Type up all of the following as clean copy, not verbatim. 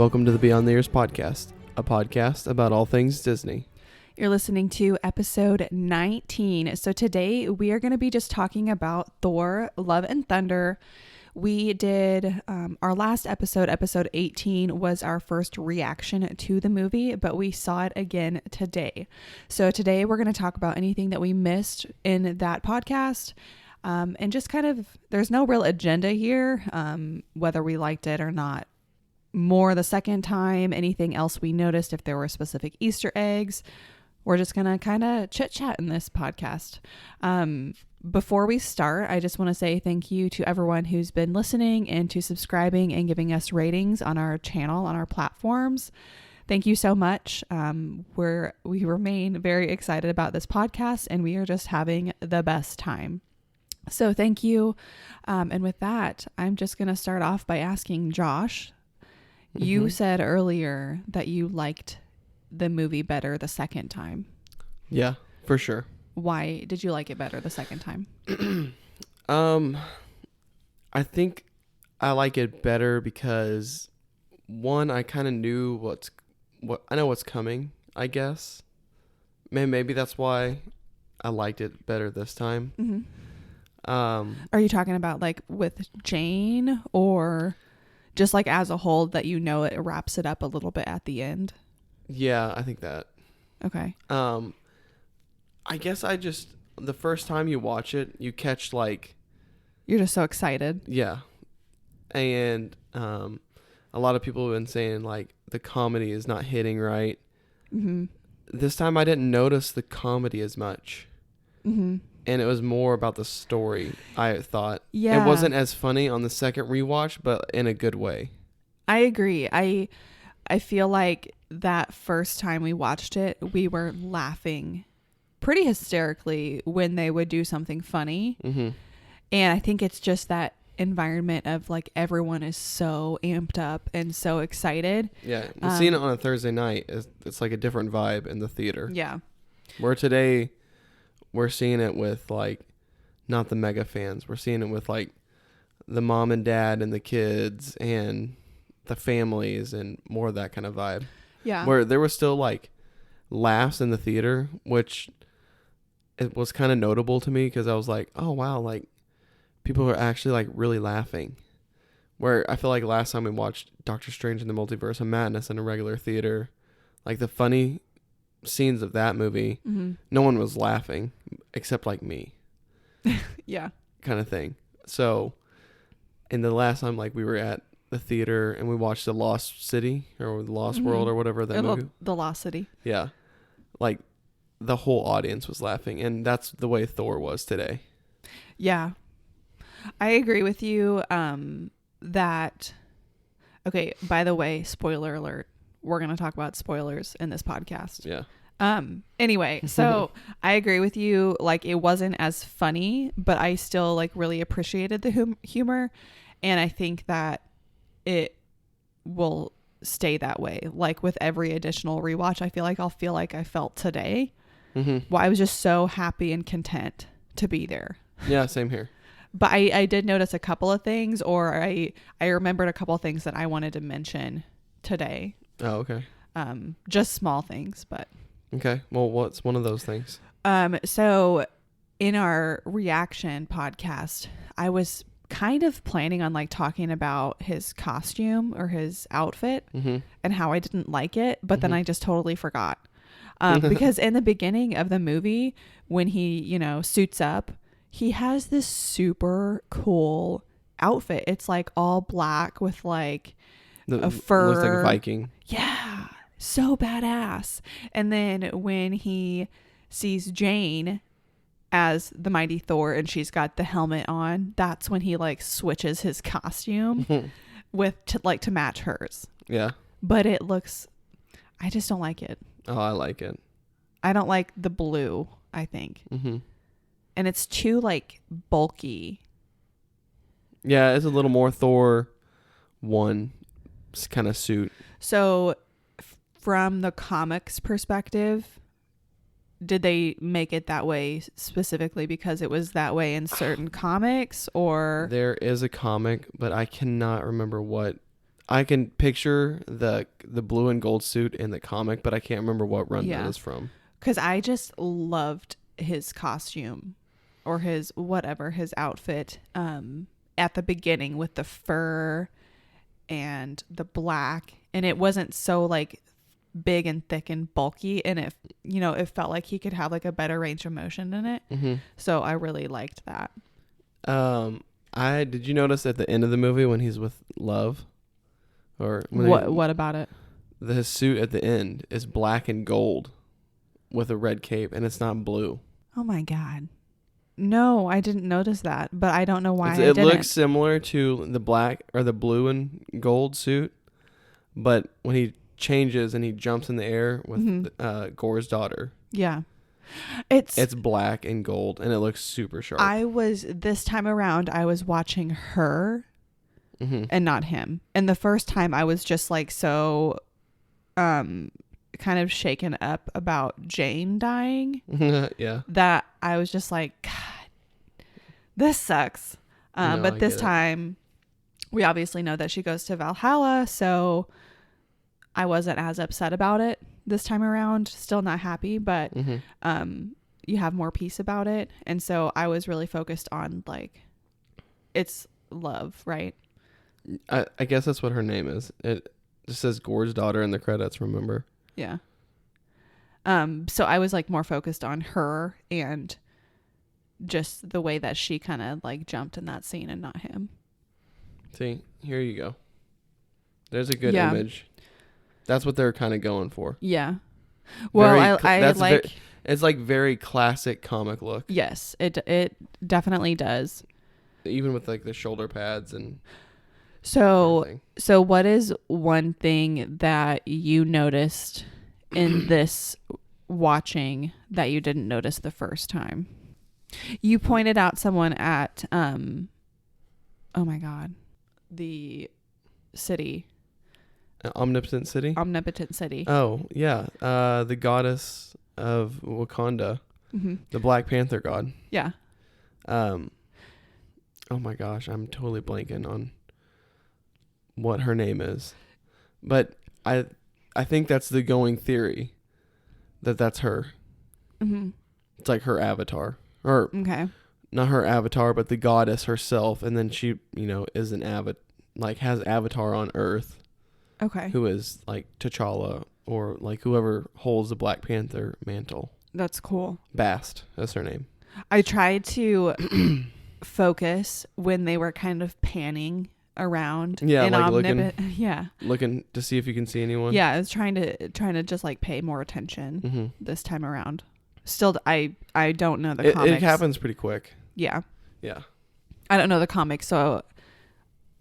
Welcome to the Beyond the Years podcast, a podcast about all things Disney. You're listening to episode 19. So today we are going to be just talking about Thor, Love and Thunder. We did our last episode 18 was our first reaction to the movie, but we saw it again today. So today we're going to talk about anything that we missed in that podcast. And just kind of, there's no real agenda here, whether we liked it or not more the second time, anything else we noticed, if there were specific Easter eggs. We're just going to kind of chit chat in this podcast. Before we start, I just want to say thank you to everyone who's been listening and to subscribing and giving us ratings on our channel, on our platforms. Thank you so much. We remain very excited about this podcast and we are just having the best time. So thank you. And with that, I'm just going to start off by asking Josh, you said earlier that you liked the movie better the second time. Yeah, for sure. Why did you like it better the second time? I think I like it better because one, I kind of knew I know what's coming, I guess. Maybe that's why I liked it better this time. Mm-hmm. Are you talking about like with Jane or just like as a whole that it wraps it up a little bit at the end? Yeah, I think that. Okay. I guess the first time you watch it, you catch like... You're just so excited. Yeah. And a lot of people have been saying like the comedy is not hitting right. Mm-hmm. This time I didn't notice the comedy as much. Mm-hmm. And it was more about the story, I thought. Yeah. It wasn't as funny on the second rewatch, but in a good way. I agree. I feel like that first time we watched it, we were laughing pretty hysterically when they would do something funny. Mm-hmm. And I think it's just that environment of like everyone is so amped up and so excited. Yeah. Seeing it on a Thursday night, it's like a different vibe in the theater. Yeah. Where today... we're seeing it with like not the mega fans. We're seeing it with like the mom and dad and the kids and the families and more of that kind of vibe. Yeah. Where there was still like laughs in the theater, which it was kind of notable to me because I was like, oh wow, like people are actually like really laughing. Where I feel like last time we watched Doctor Strange in the Multiverse of Madness in a regular theater, like the funny scenes of that movie, no one was laughing except like me. Yeah. Kind of thing. So in the last time like we were at the theater and we watched The Lost City or The Lost World or whatever that movie. The Lost City. Yeah. Like the whole audience was laughing and that's the way Thor was today. Yeah. I agree with you that okay, by the way, spoiler alert. We're going to talk about spoilers in this podcast. Yeah. Anyway, so I agree with you. Like it wasn't as funny, but I still like really appreciated the humor. And I think that it will stay that way. Like with every additional rewatch, I feel like I felt today. Mm-hmm. Well, I was just so happy and content to be there. Yeah, same here. But I did notice a couple of things, or I remembered a couple of things that I wanted to mention today. Oh, okay. Just small things, but. Okay. Well, what's one of those things? So in our reaction podcast, I was kind of planning on like talking about his costume or his outfit and how I didn't like it, but then I just totally forgot. Because in the beginning of the movie, when he, suits up, he has this super cool outfit. It's like all black with like a fur. Looks like a Viking. Yeah. So badass. And then when he sees Jane as the mighty Thor and she's got the helmet on, that's when he like switches his costume to match hers. Yeah. But I just don't like it. Oh, I like it. I don't like the blue, I think. Mm-hmm. And it's too like bulky. Yeah, it's a little more Thor 1 kind of suit. So from the comics perspective, did they make it that way specifically because it was that way in certain comics, or? There is a comic, but I cannot remember what I can picture the blue and gold suit in the comic, but I can't remember what run that is from. Because I just loved his costume or his outfit at the beginning with the fur and the black. And it wasn't so like big and thick and bulky. And it felt like he could have like a better range of motion in it. Mm-hmm. So I really liked that. Did you notice at the end of the movie when he's with Love? Or what about it? His suit at the end is black and gold with a red cape, and it's not blue. Oh my God. No, I didn't notice that, but I don't know why It looks similar to the black or the blue and gold suit, but when he changes and he jumps in the air with Gore's daughter. Yeah. It's black and gold, and it looks super sharp. This time around, I was watching her and not him. And the first time I was just like so kind of shaken up about Jane dying. Yeah. That I was just like, God, this sucks. But this time, we obviously know that she goes to Valhalla, so I wasn't as upset about it this time around. Still not happy, but you have more peace about it. And so I was really focused on like, it's Love, right? I guess that's what her name is. It just says Gore's daughter in the credits, remember? Yeah. So I was like more focused on her and just the way that she kind of like jumped in that scene and not him. See, here you go. There's a good image. That's what they're kind of going for. Yeah. Well, it's like very classic comic look. Yes, it definitely does. Even with like the shoulder pads and so what is one thing that you noticed in this watching that you didn't notice the first time? You pointed out someone at oh my God, the city. Omnipotent City? Omnipotent City. Oh, yeah. The goddess of Wakanda. The Black Panther god. Yeah. Oh my gosh, I'm totally blanking on what her name is. But I think that's the going theory that's her. It's like her avatar. Or not her avatar, but the goddess herself, and then she, is an has avatar on Earth. Okay. Who is like T'Challa or like whoever holds the Black Panther mantle. That's cool. Bast, that's her name. I tried to focus when they were kind of panning around. Yeah, like looking to see if you can see anyone. Yeah, I was trying to just like pay more attention this time around. Still, I don't know the comics. It happens pretty quick. Yeah. Yeah. I don't know the comics, so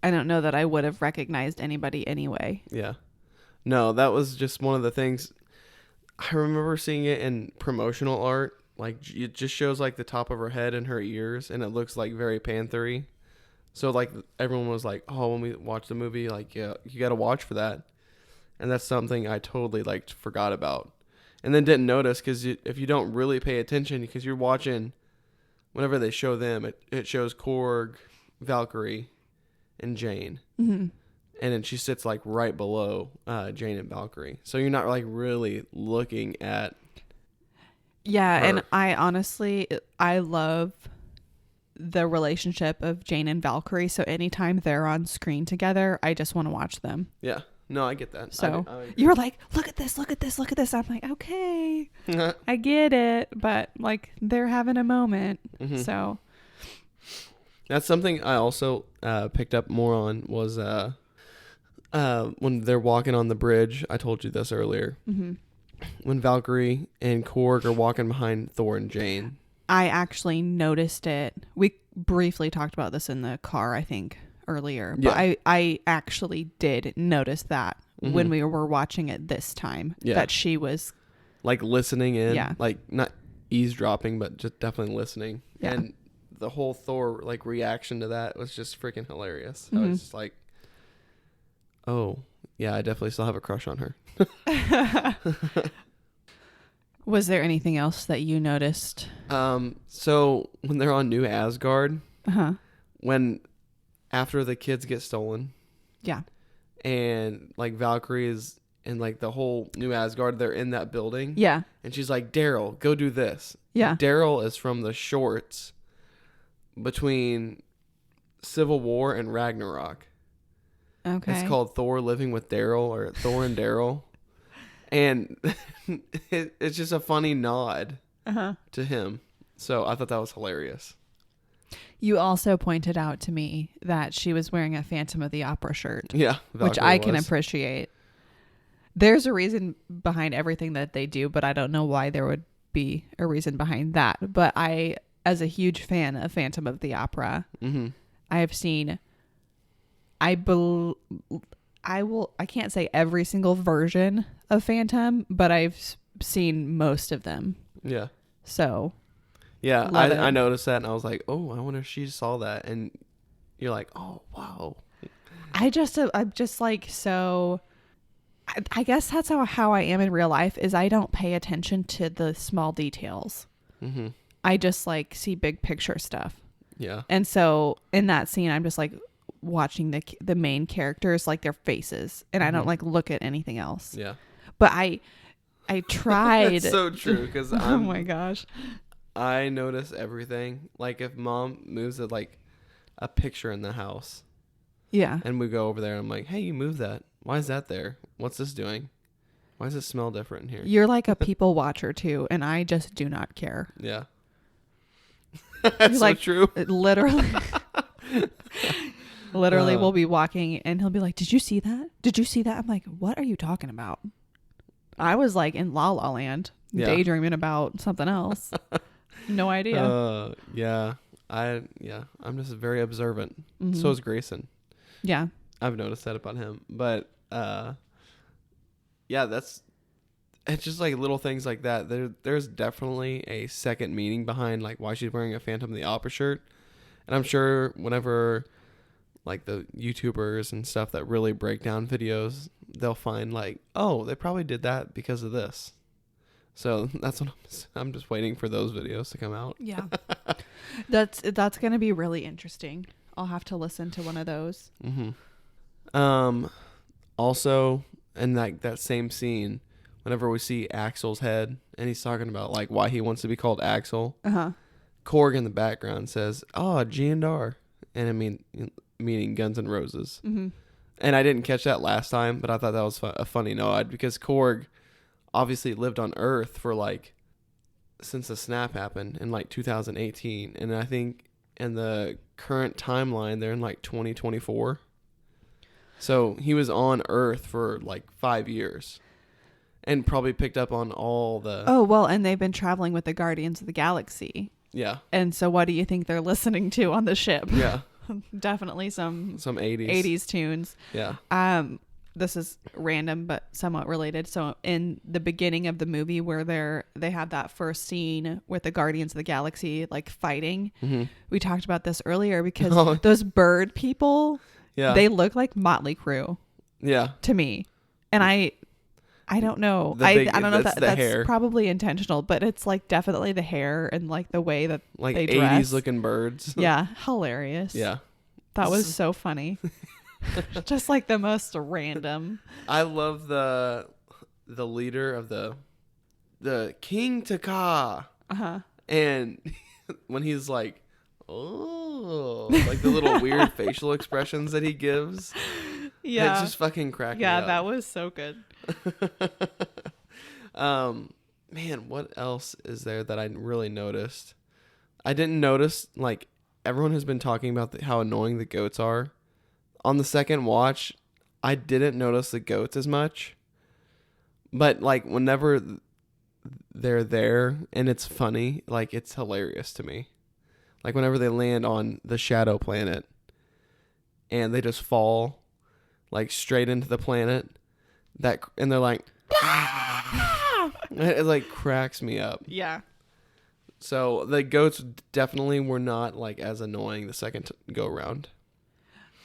I don't know that I would have recognized anybody anyway. Yeah. No, that was just one of the things. I remember seeing it in promotional art. Like, it just shows, like, the top of her head and her ears, and it looks, like, very Panther-y. So, like, everyone was like, oh, when we watch the movie, like, yeah, you got to watch for that. And that's something I totally, like, forgot about. And then didn't notice, because if you don't really pay attention, because you're watching, whenever they show them, it shows Korg, Valkyrie, and Jane. And then she sits like right below Jane and Valkyrie, so you're not like really looking at her. And I love the relationship of Jane and Valkyrie, so anytime they're on screen together, I just want to watch them. Yeah, no, I get that. So you were like, look at this, I'm like, okay. I get it, but like they're having a moment. So that's something I also picked up more on was when they're walking on the bridge. I told you this earlier. When Valkyrie and Korg are walking behind Thor and Jane. I actually noticed it. We briefly talked about this in the car, I think, earlier. But I actually did notice that when we were watching it this time. Yeah. That she was like listening in. Yeah. Like not eavesdropping, but just definitely listening. Yeah. And the whole Thor like reaction to that was just freaking hilarious. I was just like, oh yeah, I definitely still have a crush on her. Was there anything else that you noticed? So when they're on New Asgard, when after the kids get stolen, and like Valkyrie is and like the whole New Asgard, they're in that building. Yeah. And she's like, Daryl, go do this. Yeah. Daryl is from the shorts between Civil War and Ragnarok. Okay. It's called Thor Living with Daryl, or Thor and Daryl. And it's just a funny nod to him. So I thought that was hilarious. You also pointed out to me that she was wearing a Phantom of the Opera shirt. Yeah. Valkyrie, which I can appreciate. There's a reason behind everything that they do, but I don't know why there would be a reason behind that. But I, as a huge fan of Phantom of the Opera, I have seen, I can't say every single version of Phantom, but I've seen most of them. Yeah. So. Yeah, I noticed that and I was like, oh, I wonder if she saw that. And you're like, oh, wow. I'm just like, so I guess that's how I am in real life is I don't pay attention to the small details. Mm-hmm. I just like see big picture stuff. Yeah. And so in that scene, I'm just like watching the main characters, like their faces, and I don't like look at anything else. Yeah. But I tried. That's so true because oh my gosh. I notice everything. Like if mom moves a picture in the house. Yeah. And we go over there and I'm like, hey, you moved that. Why is that there? What's this doing? Why does it smell different in here? You're like a people watcher too, and I just do not care. Yeah. That's so true. Literally, we'll be walking and he'll be like, did you see that? Did you see that? I'm like, what are you talking about? I was like in La La Land, daydreaming about something else. No idea. Yeah. I'm just very observant. Mm-hmm. So is Grayson. Yeah. I've noticed that about him. But yeah, it's just like little things like that. There's definitely a second meaning behind like why she's wearing a Phantom of the Opera shirt. And I'm sure whenever like the YouTubers and stuff that really break down videos, they'll find like, oh, they probably did that because of this. So that's what I'm just waiting for those videos to come out. Yeah. That's going to be really interesting. I'll have to listen to one of those. Mm-hmm. Also, in that same scene, whenever we see Axel's head and he's talking about like why he wants to be called Axel, Korg in the background says, "Oh, G&R," and meaning Guns N' Roses. Mm-hmm. And I didn't catch that last time, but I thought that was a funny nod because Korg obviously lived on Earth for like since the snap happened in like 2018, and I think in the current timeline they're in like 2024. So he was on Earth for like 5 years and probably picked up on all the... Oh, well, and they've been traveling with the Guardians of the Galaxy. Yeah. And so what do you think they're listening to on the ship? Yeah. Definitely some 80s tunes. Yeah. This is random but somewhat related. So in the beginning of the movie where they had that first scene with the Guardians of the Galaxy like fighting, we talked about this earlier because those bird people, they look like Motley Crue. Yeah. To me. And I don't know. I don't know if that's hair. Probably intentional, but it's like definitely the hair and like the way that like they dress. 80s looking birds. Yeah. Hilarious. Yeah. That was so funny. Just like the most random. I love the leader of the King Taka. And when he's like, oh, like the little weird facial expressions that he gives. Yeah. It's just fucking cracking me up. Yeah, that was so good. Man, what else is there that I really noticed? I didn't notice, like, everyone has been talking about how annoying the goats are. On the second watch, I didn't notice the goats as much. But, like, whenever they're there and it's funny, like, it's hilarious to me. Like, whenever they land on the shadow planet and they just fall, like, straight into the planet, and they're like, it, like, cracks me up. Yeah. So, the goats definitely were not, like, as annoying the second go-around.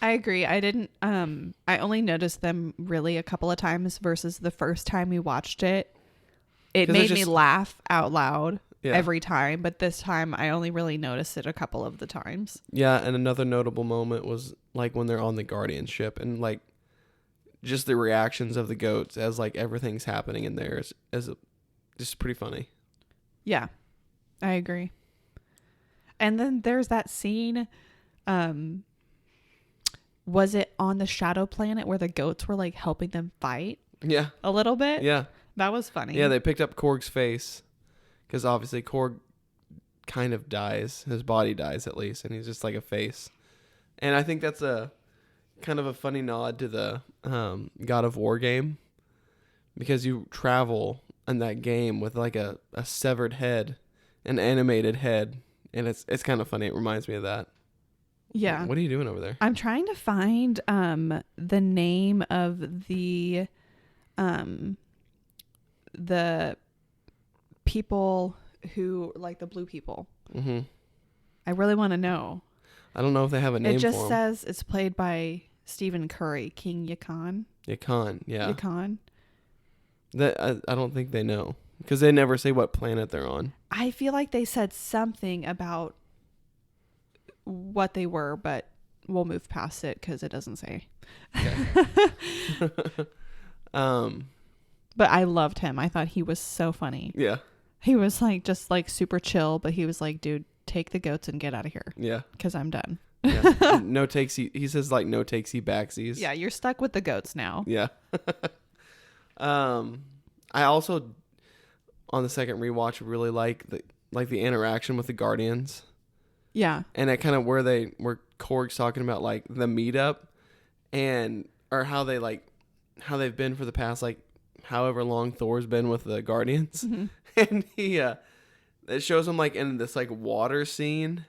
I agree. I didn't, I only noticed them really a couple of times versus the first time we watched it. It made me laugh out loud every time, but this time I only really noticed it a couple of the times. Yeah, and another notable moment was like when they're on the Guardian ship and like just the reactions of the goats as like everything's happening in there is just pretty funny. Yeah, I agree. And then there's that scene, was it on the Shadow Planet where the goats were like helping them fight Yeah. a little bit? Yeah. That was funny. Yeah, they picked up Korg's face because obviously Korg kind of dies. His body dies at least, and he's just like a face. And I think that's a kind of a funny nod to the God of War game, because you travel in that game with like a severed head, an animated head, and it's kind of funny. It reminds me of that. Yeah. What are you doing over there? I'm trying to find the name of the people who like the blue people. Mm-hmm. I really want to know. I don't know if they have a name It just for him. says it's played by Stephen Curry, King Yakan. Yakan, yeah. Yakan. That I don't think they know because they never say what planet they're on. I feel like they said something about what they were, but we'll move past it because it doesn't say. Okay. But I loved him. I thought he was so funny. Yeah. He was like just like super chill, but he was like, dude, take the goats and get out of here. Yeah. Because I'm done. Yeah. No takesy. He says like no takesy backsies. Yeah, you're stuck with the goats now. Yeah. I also on the second rewatch really like the interaction with the Guardians. Yeah. And that kind of where Korg's talking about like the meetup and or how they've been for the past like however long Thor's been with the Guardians. Mm-hmm. And it shows him like in this like water scene,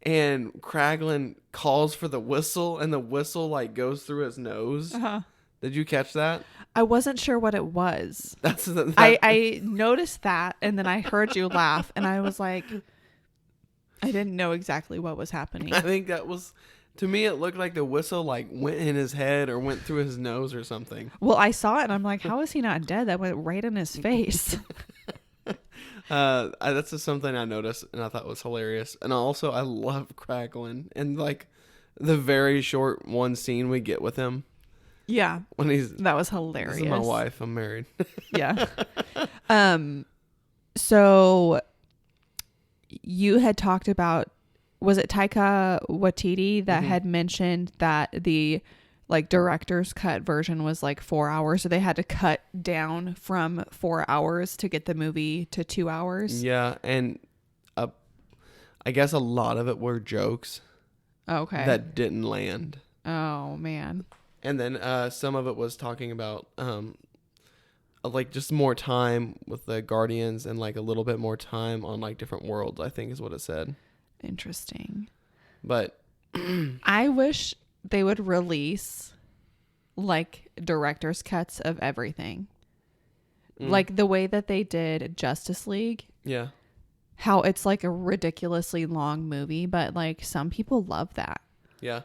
and Kraglin calls for the whistle, and the whistle like goes through his nose. Uh-huh. Did you catch that? I wasn't sure what it was. That I noticed that, and then I heard you laugh, and I was like, I didn't know exactly what was happening. I think that was, to me, it looked like the whistle like went in his head or went through his nose or something. Well, I saw it, and I'm like, how is he not dead? That went right in his face. That's just something I noticed, and I thought was hilarious. And also, I love Kraglin, and like the very short one scene we get with him. Yeah, When that was hilarious. This is my wife. I'm married. Yeah. So you had talked about, was it Taika Waititi that had mentioned that the like director's cut version was like 4 hours, so they had to cut down from 4 hours to get the movie to 2 hours? Yeah, and I guess a lot of it were jokes. Okay. That didn't land. Oh man. And then some of it was talking about like just more time with the Guardians and like a little bit more time on like different worlds, I think is what it said. Interesting. But I wish they would release like director's cuts of everything. Like the way that they did Justice League. Yeah. How it's like a ridiculously long movie, but like some people love that. Yeah.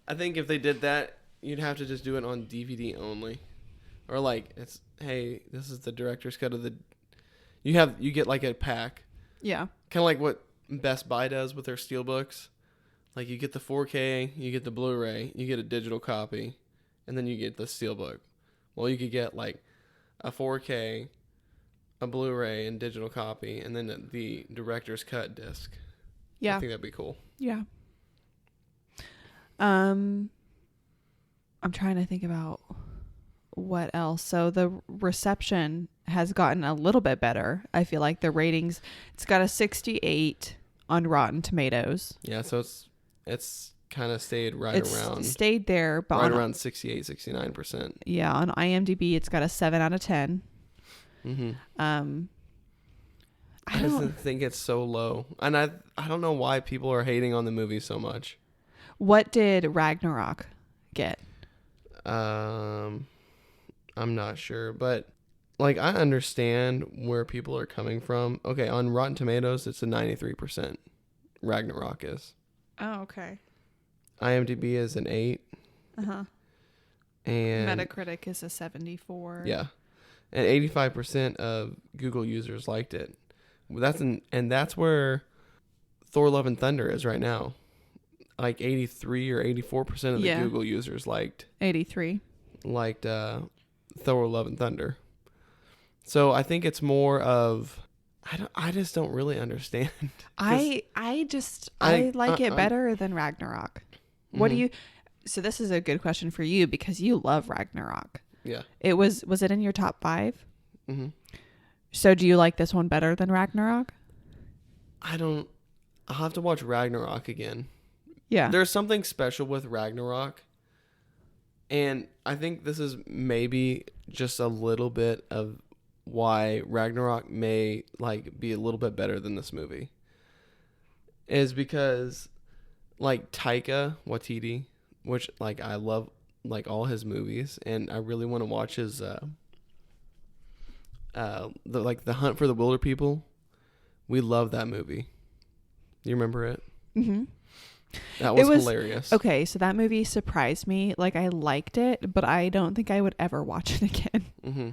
I think if they did that, you'd have to just do it on DVD only. Or like it's, hey, this is the director's cut of the, you get like a pack. Yeah. Kind of like what Best Buy does with their steelbooks. Like you get the 4K, you get the Blu-ray, you get a digital copy, and then you get the steelbook. Well, you could get like a 4K, a Blu-ray, and digital copy, and then the director's cut disc. Yeah. I think that'd be cool. Yeah. I'm trying to think about what else. So the reception has gotten a little bit better. I feel like the ratings, it's got a 68 on Rotten Tomatoes. Yeah, so it's kind of stayed right around. Stayed there, but right around 68, 69%. Yeah, on IMDb it's got a 7 out of 10. Mm-hmm. I just don't think it's so low, and I don't know why people are hating on the movie so much. What did Ragnarok get? I'm not sure, but like I understand where people are coming from. Okay, on Rotten Tomatoes, it's a 93%. Ragnarok is. Oh, okay. IMDb is an 8. Uh-huh. And Metacritic is a 74. yeah, and 85% of Google users liked it. That's where Thor: Love and Thunder is right now. Like 83 or 84% of the Google users liked. 83. liked Thor: Love and Thunder. So I think it's more of I just don't really understand. I like it better than Ragnarok. What do you? So this is a good question for you because you love Ragnarok. Yeah. Was it in your top 5? Mm-hmm. So do you like this one better than Ragnarok? I'll have to watch Ragnarok again. Yeah. There's something special with Ragnarok. And I think this is maybe just a little bit of why Ragnarok may like be a little bit better than this movie. Is because like Taika Waititi, which like I love like all his movies, and I really want to watch his the Hunt for the Wilder People. We love that movie. You remember it? Mm-hmm. That was hilarious. Okay, so that movie surprised me. Like I liked it, but I don't think I would ever watch it again. Mm-hmm.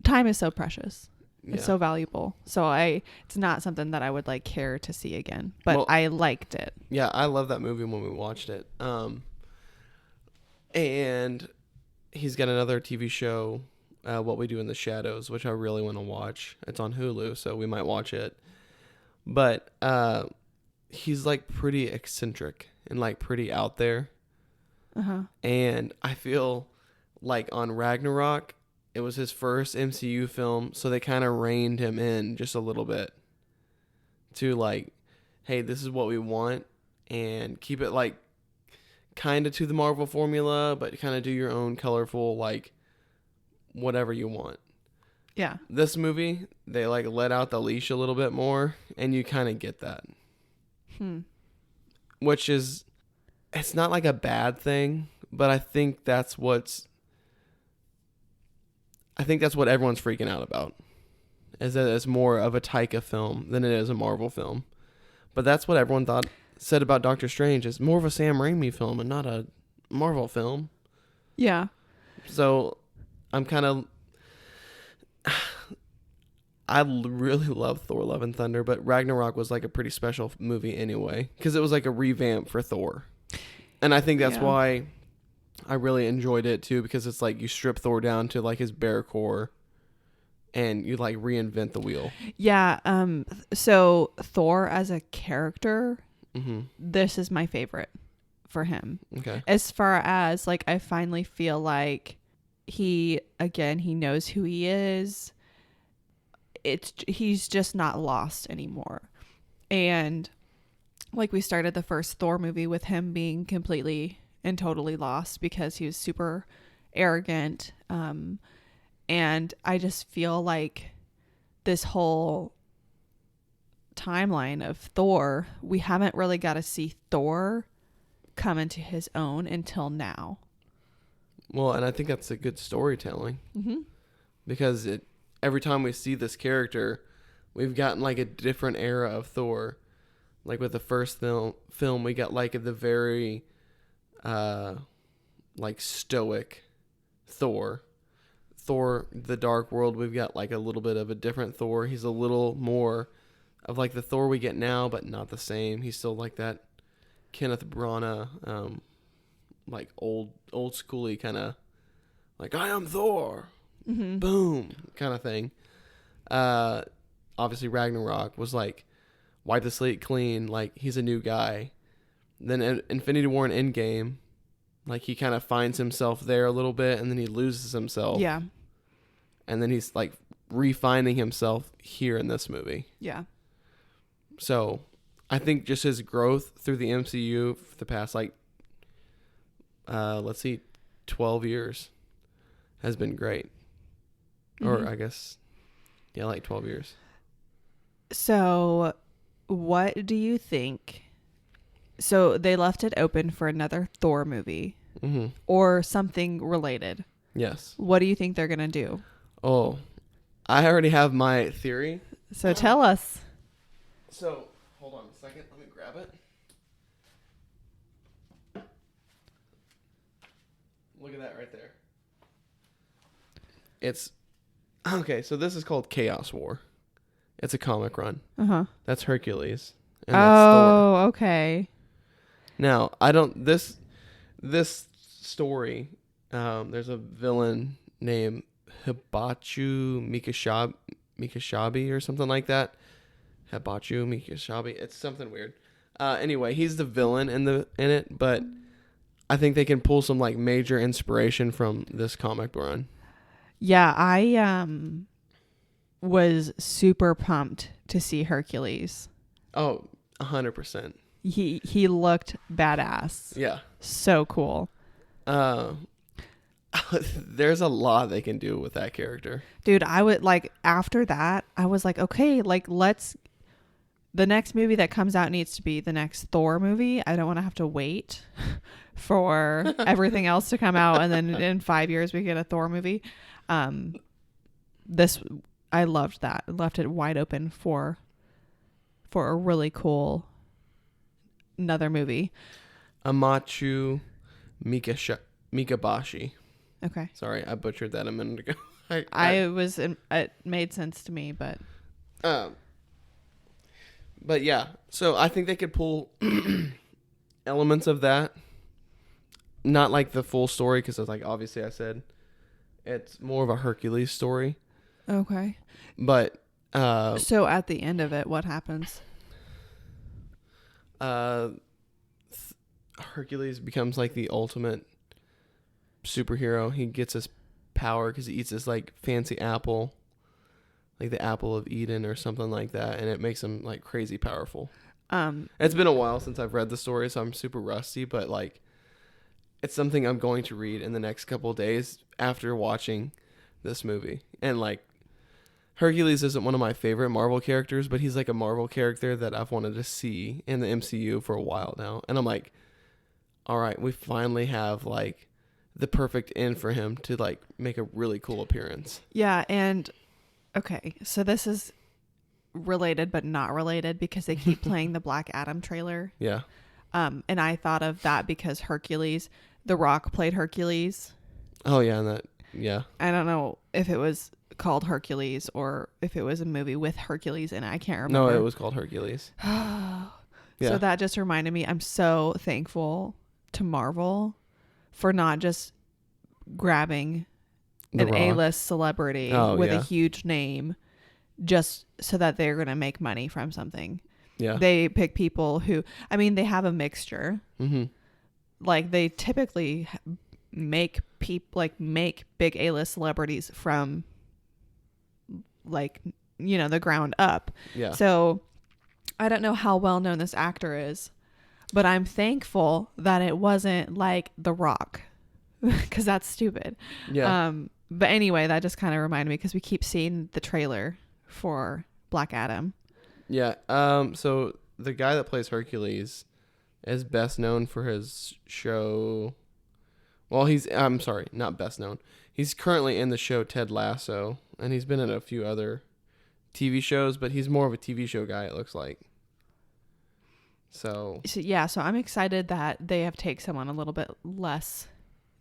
Time is so precious. Yeah. It's so valuable. So it's not something that I would like care to see again, but I liked it. Yeah, I love that movie when we watched it. And he's got another TV show, What We Do in the Shadows, which I really want to watch. It's on Hulu, so we might watch it. But he's like pretty eccentric and like pretty out there. Uh-huh. And I feel like on Ragnarok, it was his first MCU film, so they kind of reined him in just a little bit to like, hey, this is what we want, and keep it like kind of to the Marvel formula, but kind of do your own colorful, like whatever you want. Yeah. This movie, they like let out the leash a little bit more, and you kind of get that. Which is, it's not like a bad thing, but I think that's what everyone's freaking out about. Is that it's more of a Taika film than it is a Marvel film. But that's what everyone said about Doctor Strange. It's more of a Sam Raimi film and not a Marvel film. Yeah. So I'm kind of... I really love Thor: Love and Thunder, but Ragnarok was like a pretty special movie anyway, because it was like a revamp for Thor. And I think that's why I really enjoyed it too, because it's like you strip Thor down to like his bare core and you like reinvent the wheel. Yeah. So Thor as a character, this is my favorite for him. Okay. As far as like, I finally feel like he knows who he is. He's just not lost anymore. And like we started the first Thor movie with him being completely and totally lost because he was super arrogant. And I just feel like this whole timeline of Thor, we haven't really got to see Thor come into his own until now. Well, and I think that's a good storytelling, because every time we see this character, we've gotten like a different era of Thor. Like with the first film, we got like the very like stoic Thor. Thor: The Dark World, we've got like a little bit of a different Thor. He's a little more of like the Thor we get now, but not the same. He's still like that Kenneth Branagh, like old schooly kind of like, I am Thor, boom kind of thing. Obviously Ragnarok was like wipe the slate clean, like he's a new guy. Then Infinity War and Endgame, like he kind of finds himself there a little bit, and then he loses himself. Yeah. And then he's like refining himself here in this movie. Yeah. So I think just his growth through the MCU for the past like 12 years has been great. Or I guess, yeah, like 12 years. So what do you think? So they left it open for another Thor movie or something related. Yes. What do you think they're going to do? Oh, I already have my theory. So tell us. So hold on a second. Let me grab it. Look at that right there. It's okay. So this is called Chaos War. It's a comic run. That's Hercules. And that's Thor. Okay. Now, this story There's a villain named Hibachu Mikashabi or something like that. Hibachu Mikashabi. It's something weird. Anyway, he's the villain in it, but I think they can pull some like major inspiration from this comic run. Yeah, I was super pumped to see Hercules. Oh, 100%. He looked badass. Yeah. So cool. There's a lot they can do with that character. Dude, I would like after that, I was like, okay, like the next movie that comes out needs to be the next Thor movie. I don't want to have to wait for everything else to come out and then in 5 years we get a Thor movie. I loved that. It left it wide open for a really cool another movie. Amachu Mikabashi. Okay. Sorry, I butchered that a minute ago. It made sense to me, but yeah. So I think they could pull elements of that. Not like the full story, because like obviously I said it's more of a Hercules story. Okay. But so at the end of it, what happens? Hercules becomes like the ultimate superhero. He gets his power because he eats this like fancy apple, like the apple of Eden or something like that, and it makes him like crazy powerful. It's been a while since I've read the story, so I'm super rusty, but like it's something I'm going to read in the next couple of days after watching this movie. And like Hercules isn't one of my favorite Marvel characters, but he's like a Marvel character that I've wanted to see in the MCU for a while now. And I'm like, all right, we finally have like the perfect end for him to like make a really cool appearance. Yeah. And okay, so this is related but not related because they keep playing the Black Adam trailer. Yeah. And I thought of that because Hercules, The Rock played Hercules. Oh yeah, and that yeah. I don't know if it was called Hercules or if it was a movie with Hercules in it. I can't remember. No, it was called Hercules. Yeah. So that just reminded me, I'm so thankful to Marvel for not just grabbing an A-list celebrity with a huge name just so that they're going to make money from something. Yeah. They pick people who, I mean, they have a mixture. Mm-hmm. Like they typically make big A-list celebrities from like, you know, the ground up. Yeah. So I don't know how well known this actor is, but I'm thankful that it wasn't like The Rock because that's stupid. Yeah. But anyway, that just kind of reminded me because we keep seeing the trailer for Black Adam. Yeah. So the guy that plays Hercules is best known for his show. Well, I'm sorry, not best known. He's currently in the show Ted Lasso, and he's been in a few other TV shows, but he's more of a TV show guy, it looks like. So I'm excited that they have taken someone a little bit less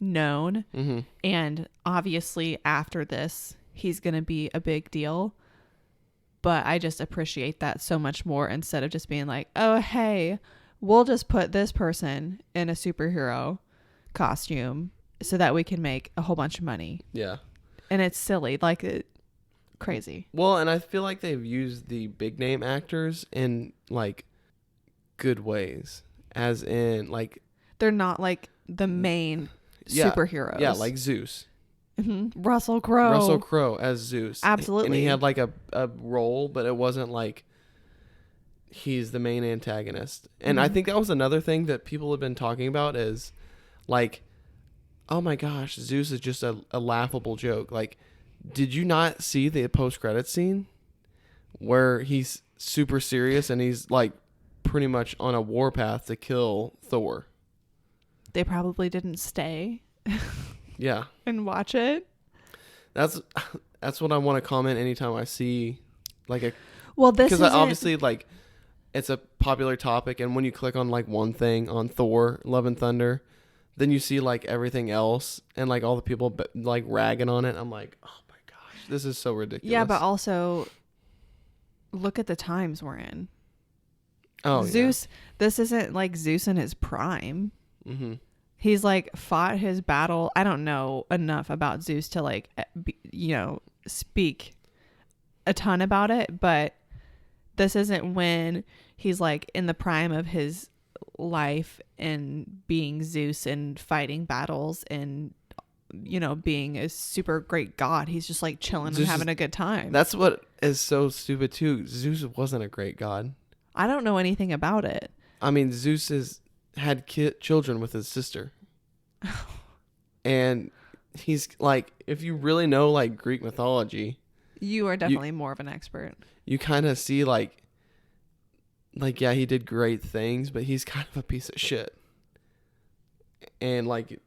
known. Mm-hmm. And obviously after this, he's going to be a big deal. But I just appreciate that so much more instead of just being like, oh, hey, we'll just put this person in a superhero costume so that we can make a whole bunch of money. Yeah. And it's silly, crazy. Well, and I feel like they've used the big name actors in like good ways, as in like they're not like the main superheroes. Yeah, like Zeus. Mm-hmm. Russell Crowe as Zeus. Absolutely. And he had like a role, but it wasn't like he's the main antagonist. And I think that was another thing that people have been talking about is like, oh my gosh, Zeus is just a laughable joke. Like, did you not see the post-credits scene where he's super serious and he's like pretty much on a warpath to kill Thor? They probably didn't stay. Yeah. And watch it. That's what I want to comment anytime I see like a. Well, this because obviously like it's a popular topic, and when you click on like one thing on Thor: Love and Thunder, then you see like everything else and like all the people like ragging on it. I'm like, oh my gosh, this is so ridiculous. Yeah, but also look at the times we're in. Oh, Zeus. Yeah. This isn't like Zeus in his prime. Mm-hmm. He's like fought his battle. I don't know enough about Zeus to like, speak a ton about it, but this isn't when he's like in the prime of his life and being Zeus and fighting battles and being a super great god. He's just like chilling Zeus and having a good time. That's what is so stupid too. Zeus wasn't a great god. I don't know anything about it. I mean, Zeus had children with his sister. And he's like, if you really know like Greek mythology, You are definitely more of an expert. you kind of see like yeah, he did great things, but he's kind of a piece of shit. And like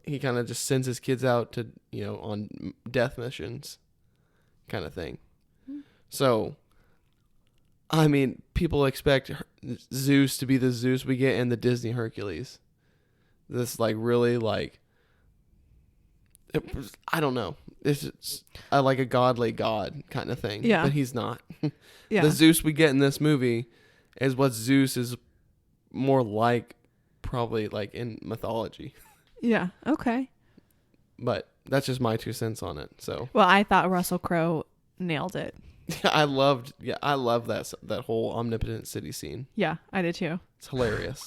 he kind of just sends his kids out to, on death missions kind of thing. So I mean, people expect Zeus to be the Zeus we get in the Disney Hercules. This like really like, I don't know. It's like a godly god kind of thing. Yeah. But he's not. Yeah. The Zeus we get in this movie is what Zeus is more like, probably like in mythology. Yeah. Okay. But that's just my 2 cents on it. So Well, I thought Russell Crowe nailed it. I love that whole omnipotent city scene. Yeah, I did too. It's hilarious.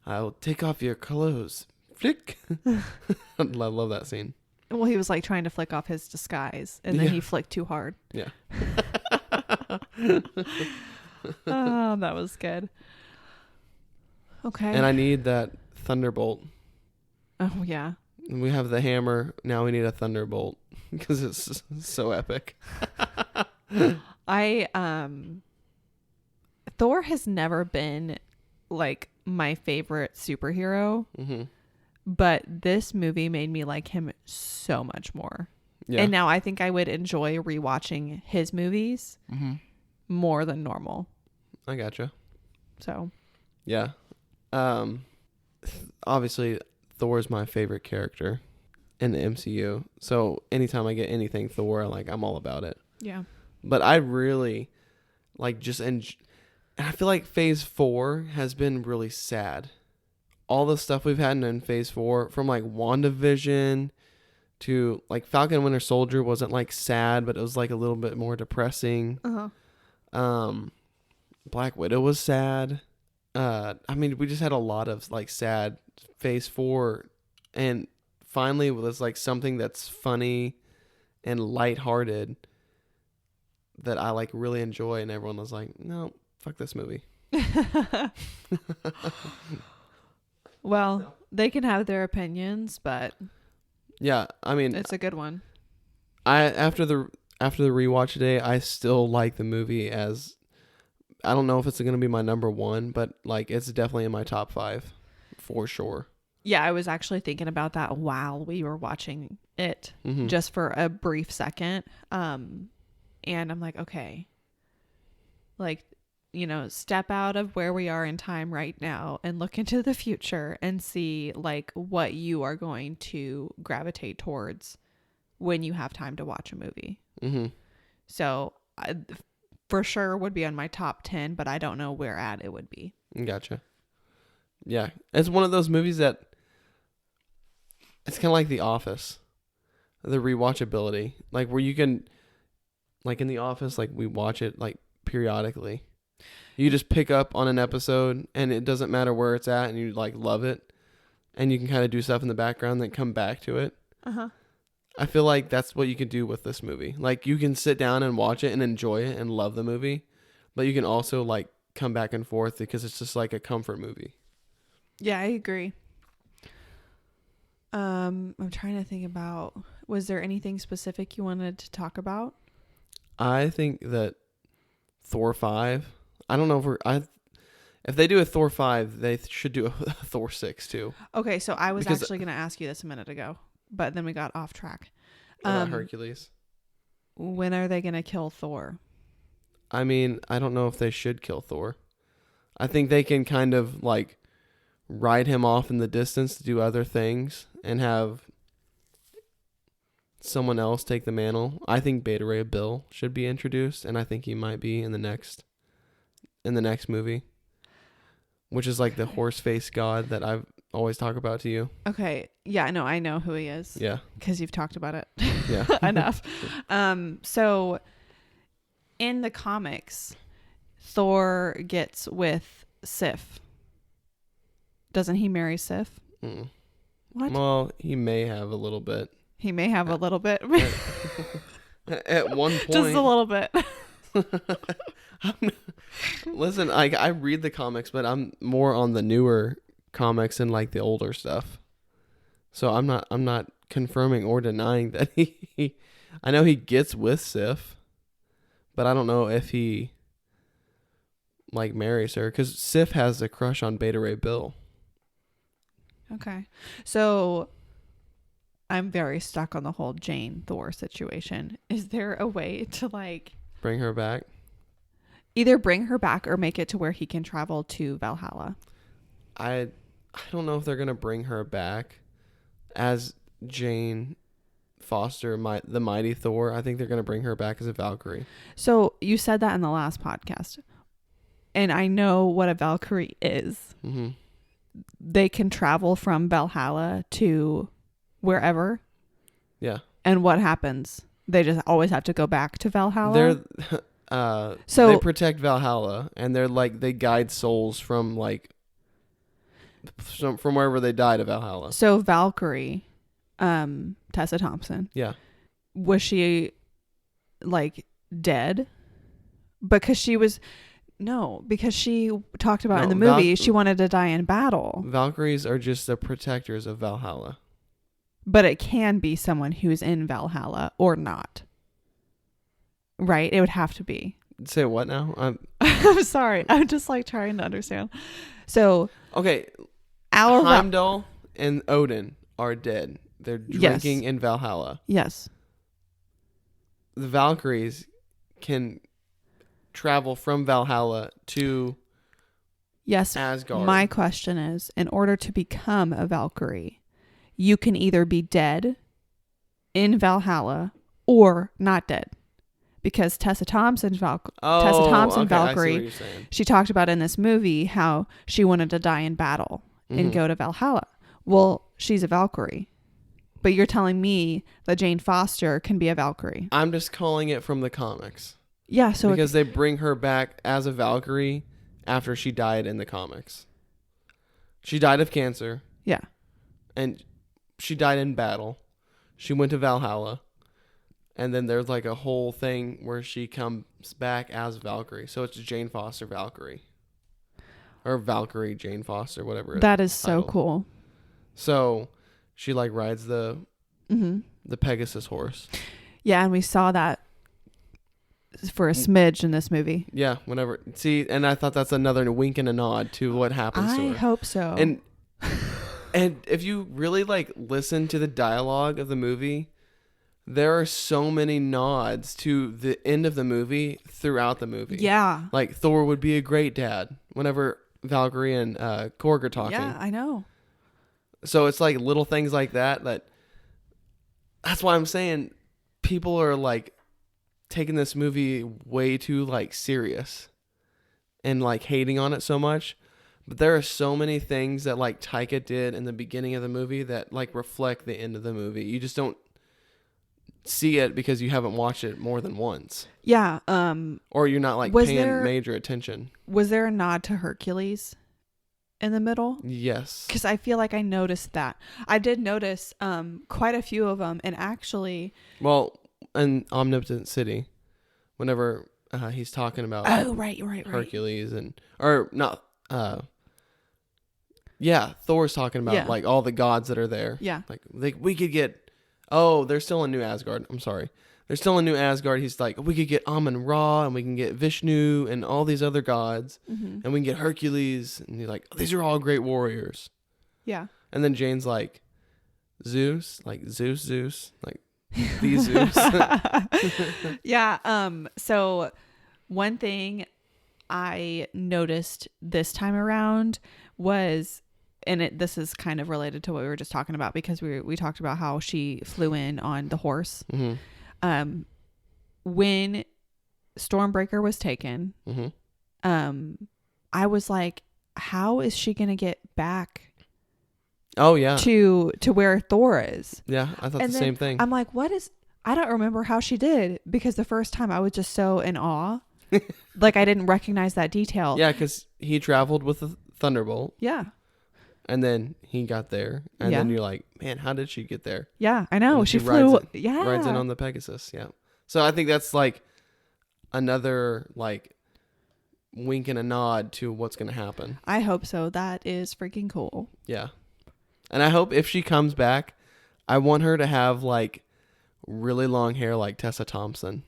I'll take off your clothes. Flick. I love that scene. Well, he was like trying to flick off his disguise and then Yeah. he flicked too hard. Yeah. Oh, that was good. Okay. And I need that thunderbolt. Oh, yeah. We have the hammer. Now we need a thunderbolt because it's so epic. Thor has never been like my favorite superhero, Mm-hmm. but this movie made me like him so much more. Yeah. And now I think I would enjoy rewatching his movies more than normal. I gotcha. So, Yeah. Obviously, Thor's my favorite character in the MCU. So anytime I get anything Thor, I'm all about it. yeah. But I really and I feel like Phase 4 has been really sad. All the stuff we've had in Phase 4, from like WandaVision to like Falcon and Winter Soldier, wasn't like sad, but it was like a little bit more depressing. Black Widow was sad. I mean, we just had a lot of like sad Phase 4, and finally it was like something that's funny and lighthearted that I like really enjoy, and everyone was like, no, fuck this movie. Well, they can have their opinions, but Yeah, I mean, it's a good one. after the rewatch today, I still like the movie. As I don't know if it's going to be my number 1, but like it's definitely in my top 5 for sure. Yeah, I was actually thinking about that while we were watching it, just for a brief second. And I'm like, okay, like, step out of where we are in time right now and look into the future and see like what you are going to gravitate towards when you have time to watch a movie. So I, for sure would be on my top 10, but I don't know where at it would be. Gotcha. Yeah, it's one of those movies that it's kind of like The Office, the rewatchability, like where you can, like in The Office, like we watch it like periodically. You just pick up on an episode and it doesn't matter where it's at and you like love it, and you can kind of do stuff in the background, then come back to it. I feel like that's what you can do with this movie. Like you can sit down and watch it and enjoy it and love the movie, but you can also like come back and forth because it's just like a comfort movie. Yeah, I agree. I'm trying to think about, was there anything specific you wanted to talk about? I think that Thor 5, I don't know if they do a Thor 5, they should do a Thor 6 too. Okay, so I was Because actually going to ask you this a minute ago, but then we got off track. About Hercules. When are they going to kill Thor? I mean, I don't know if they should kill Thor. I think they can kind of like ride him off in the distance to do other things and have someone else take the mantle. I think Beta Ray Bill should be introduced, and I think he might be in the next movie, which is like the horse face god that always talk about to you. Okay. Yeah, no, I know who he is. Yeah. Because you've talked about it. Yeah. Enough. So in the comics, Thor gets with Sif. Doesn't he marry Sif? Mm. What? Well, he may have a little bit. He may have a little bit. At one point. Just a little bit. Listen, I read the comics, but I'm more on the newer comics and like the older stuff. So I'm not confirming or denying that he I know he gets with Sif, but I don't know if he like marries her, because Sif has a crush on Beta Ray Bill. Okay. So I'm very stuck on the whole Jane Thor situation. Is there a way to like Bring her back? either bring her back or make it to where he can travel to Valhalla? I don't know if they're gonna bring her back as Jane Foster, the mighty Thor. I think they're gonna bring her back as a Valkyrie. So you said that in the last podcast, and I know what a Valkyrie is. Mm-hmm. They can travel from Valhalla to wherever. Yeah. And what happens? They just always have to go back to Valhalla. They're So they protect Valhalla, and they're like they guide souls from like from wherever they die to Valhalla. So Valkyrie, Tessa Thompson. Yeah. Was she like dead? Because she was because she talked about in the movie she wanted to die in battle. Valkyries are just the protectors of Valhalla. But it can be someone who's in Valhalla or not. Right? It would have to be. Say what now? I'm sorry. I'm just like trying to understand. So okay, Heimdall and Odin are dead. They're drinking in Valhalla. Yes. The Valkyries can travel from Valhalla to Asgard. My question is, in order to become a Valkyrie, you can either be dead in Valhalla or not dead. Because Tessa Thompson Valkyrie, she talked about in this movie how she wanted to die in battle and go to Valhalla. Well, she's a Valkyrie. But you're telling me that Jane Foster can be a Valkyrie. I'm just calling it from the comics. Yeah, so because they bring her back as a Valkyrie after she died in the comics. She died of cancer. Yeah. And she died in battle. She went to Valhalla. And then there's like a whole thing where she comes back as Valkyrie. So it's Jane Foster Valkyrie. Or Valkyrie Jane Foster, whatever. That is so cool. So she like rides the Pegasus horse. Yeah, and we saw that for a smidge in this movie. Yeah, whenever. See, and I thought that's another wink and a nod to what happens to her. I hope so. And if you really like listen to the dialogue of the movie, there are so many nods to the end of the movie throughout the movie. Yeah. Like Thor would be a great dad whenever Valkyrie and Korg are talking. Yeah, I know. So it's like little things like that. That's why I'm saying people are like taking this movie way too like serious and like hating on it so much. But there are so many things that like Taika did in the beginning of the movie that like reflect the end of the movie. You just don't see it because you haven't watched it more than once. Yeah. Or you're not like paying major attention. Was there a nod to Hercules in the middle? Yes. Because I feel like I noticed that. I did notice quite a few of them, and actually. Well, in Omnipotent City, whenever he's talking about right. Hercules and or not. Yeah, Thor's talking about like all the gods that are there. Yeah. Like we could get. Oh, they're still in New Asgard. I'm sorry. They're still in New Asgard. He's like, we could get Amun-Ra and we can get Vishnu and all these other gods. Mm-hmm. And we can get Hercules. And he's like, these are all great warriors. Yeah. And then Jane's like, Zeus. Like, Zeus. Like, the Zeus. Yeah. So one thing I noticed this time around was... And this is kind of related to what we were just talking about because we talked about how she flew in on the horse. Mm-hmm. When Stormbreaker was taken, I was like, how is she going to get back Oh yeah. to where Thor is. Yeah, I thought And the then same thing. I'm like, I don't remember how she did, because the first time I was just so in awe. Like, I didn't recognize that detail. Yeah, because he traveled with the Thunderbolt, Yeah. and then he got there, and Yeah. then you're like, man, how did she get there? Yeah, I know. And She flew. rides Yeah. rides in on the Pegasus. Yeah. So I think that's like another like wink and a nod to what's gonna happen. I hope so. That is freaking cool. Yeah. And I hope if she comes back, I want her to have like really long hair like Tessa Thompson.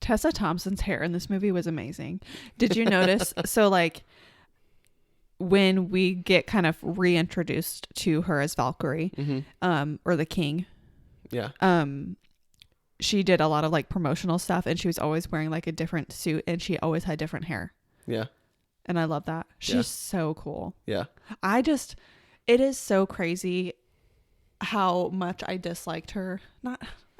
Tessa Thompson's hair in this movie was amazing. Did you notice? So, like, when we get kind of reintroduced to her as Valkyrie, or the king, Yeah. she did a lot of like promotional stuff, and she was always wearing like a different suit, and she always had different hair. Yeah. And I love that. She's Yeah. so cool. Yeah. It is so crazy how much I disliked her.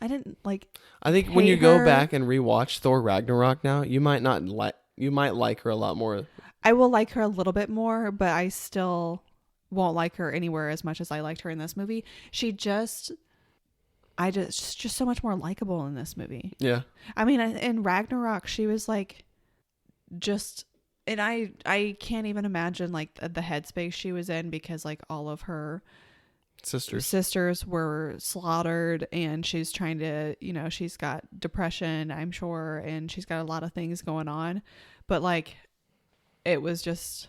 I didn't like. I think when you hate go her. back and rewatch Thor Ragnarok now, you might like her a lot more. I will like her a little bit more, but I still won't like her anywhere as much as I liked her in this movie. She's just so much more likable in this movie. Yeah. I mean, in Ragnarok, she was like, and I can't even imagine like the headspace she was in, because like all of her sisters were slaughtered, and she's trying to, she's got depression, I'm sure, and she's got a lot of things going on, but like, it was just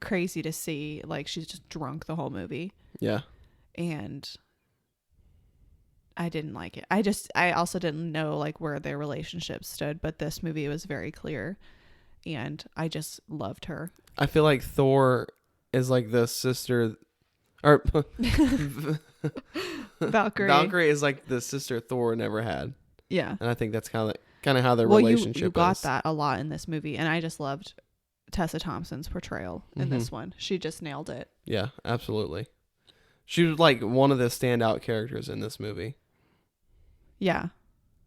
crazy to see. Like, she's just drunk the whole movie. Yeah. And I didn't like it. I also didn't know like where their relationship stood, but this movie was very clear, and I just loved her. I feel like Thor is like the sister, or Valkyrie. Valkyrie is like the sister Thor never had, Yeah. and I think that's kind of how their relationship you got is. that a lot in this movie, and I just loved Tessa Thompson's portrayal in this one. She just nailed it. Yeah, absolutely. She was like one of the standout characters in this movie. Yeah,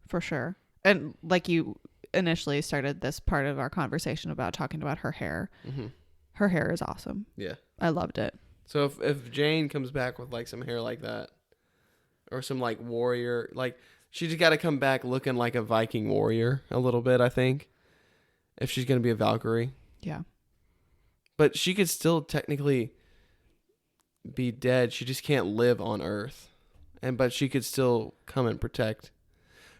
for sure. And like you initially started this part of our conversation about talking about her hair. Mm-hmm. Her hair is awesome. Yeah. I loved it. So if Jane comes back with like some hair like that, or some like warrior, like she just got to come back looking like a Viking warrior a little bit, I think, if she's going to be a Valkyrie. Yeah. But she could still technically be dead. She just can't live on Earth. But she could still come and protect.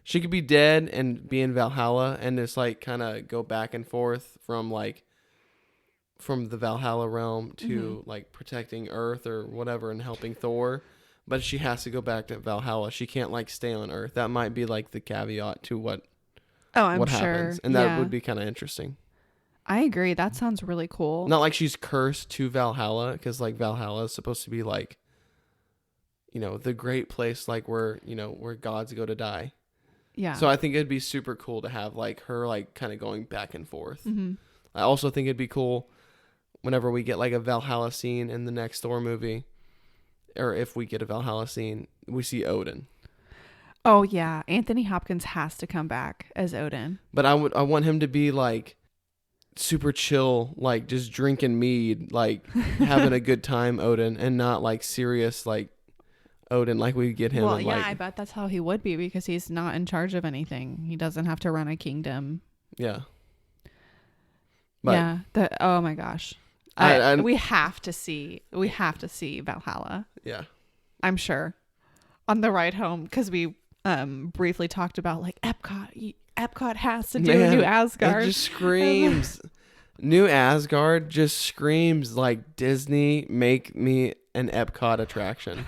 She could be dead and be in Valhalla and just like kind of go back and forth from the Valhalla realm to like protecting Earth or whatever and helping Thor. But she has to go back to Valhalla. She can't like stay on Earth. That might be like the caveat to what I'm sure. happens. And that would be kind of interesting. I agree. That sounds really cool. Not like she's cursed to Valhalla, because like Valhalla is supposed to be like, the great place, like where gods go to die. Yeah. So I think it'd be super cool to have like her like kind of going back and forth. Mm-hmm. I also think it'd be cool whenever we get like a Valhalla scene in the next Thor movie, or if we get a Valhalla scene, we see Odin. Oh yeah, Anthony Hopkins has to come back as Odin. But I want him to be like super chill, like just drinking mead, like having a good time Odin, and not like serious like Odin, like we get him. Well, and, yeah, like, I bet that's how he would be, because he's not in charge of anything. He doesn't have to run a kingdom. Yeah. But yeah. Oh my gosh. We have to see Valhalla. Yeah. I'm sure. On the ride home, because we briefly talked about like Epcot has to do a new Asgard. It just screams. New Asgard just screams like Disney, make me an Epcot attraction.